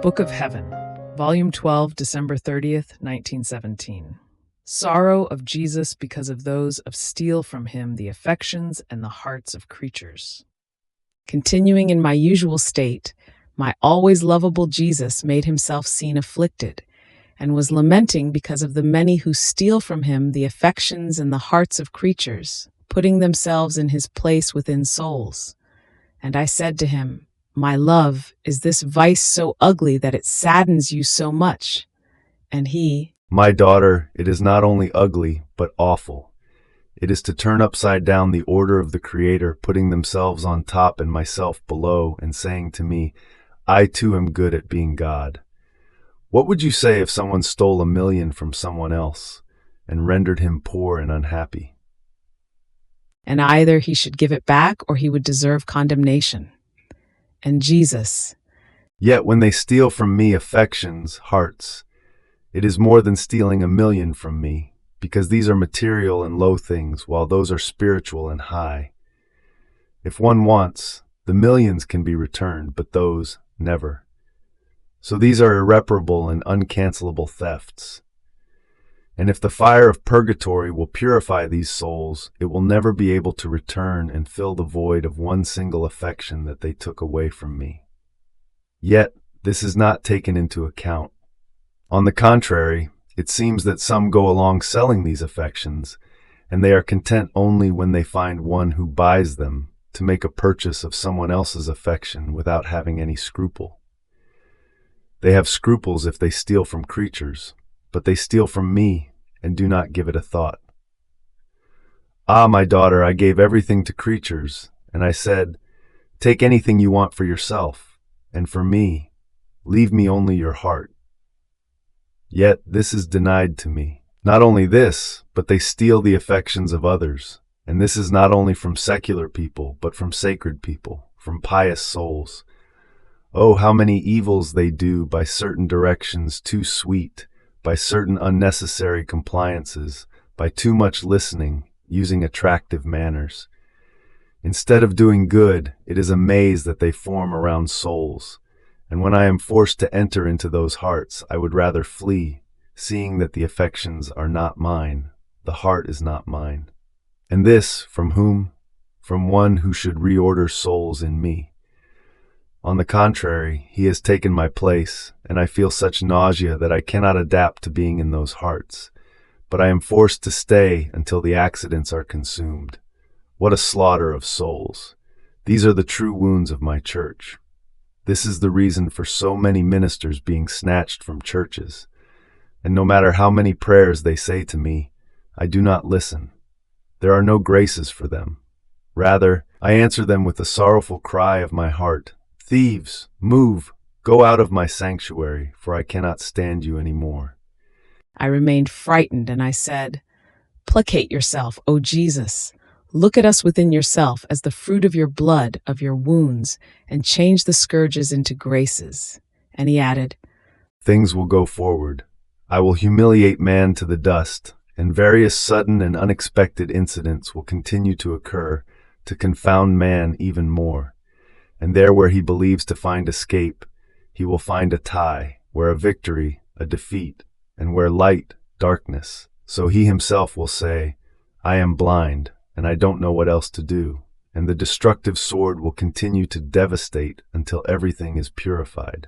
Book of Heaven, Volume 12, December 30th, 1917. Sorrow of Jesus because of those of steal from him the affections and the hearts of creatures. Continuing in my usual state, my always lovable Jesus made himself seen afflicted, and was lamenting because of the many who steal from him the affections and the hearts of creatures, putting themselves in his place within souls. And I said to him, "My love, is this vice so ugly that it saddens you so much?" And he, "My daughter, it is not only ugly, but awful. It is to turn upside down the order of the Creator, putting themselves on top and myself below, and saying to me, I too am good at being God. What would you say if someone stole 1,000,000 from someone else and rendered him poor and unhappy?" and either he should give it back or he would deserve condemnation. And Jesus, "Yet when they steal from me affections, hearts, it is more than stealing 1,000,000 from me, because these are material and low things, while those are spiritual and high. If one wants, the millions can be returned, but those never. So these are irreparable and uncancelable thefts. And if the fire of purgatory will purify these souls, it will never be able to return and fill the void of one single affection that they took away from me. Yet this is not taken into account. On the contrary, it seems that some go along selling these affections, and they are content only when they find one who buys them to make a purchase of someone else's affection without having any scruple. They have scruples if they steal from creatures, but they steal from me and do not give it a thought. Ah, my daughter, I gave everything to creatures, and I said, take anything you want for yourself, and for me, leave me only your heart. Yet this is denied to me. Not only this, but they steal the affections of others, and this is not only from secular people, but from sacred people, from pious souls. Oh, how many evils they do by certain directions too sweet, by certain unnecessary compliances, by too much listening, using attractive manners. Instead of doing good, it is a maze that they form around souls, and when I am forced to enter into those hearts, I would rather flee, seeing that the affections are not mine, the heart is not mine. And this, from whom? From one who should reorder souls in me. On the contrary, he has taken my place, and I feel such nausea that I cannot adapt to being in those hearts. But I am forced to stay until the accidents are consumed. What a slaughter of souls! These are the true wounds of my church. This is the reason for so many ministers being snatched from churches. And no matter how many prayers they say to me, I do not listen. There are no graces for them. Rather, I answer them with the sorrowful cry of my heart, "Thieves, move, go out of my sanctuary, for I cannot stand you any more." I remained frightened, and I said, "Placate yourself, O Jesus. Look at us within yourself as the fruit of your blood, of your wounds, and change the scourges into graces." And he added, "Things will go forward. I will humiliate man to the dust, and various sudden and unexpected incidents will continue to occur to confound man even more. And there where he believes to find escape, he will find a tie, where a victory, a defeat, and where light, darkness. So he himself will say, I am blind, and I don't know what else to do. And the destructive sword will continue to devastate until everything is purified.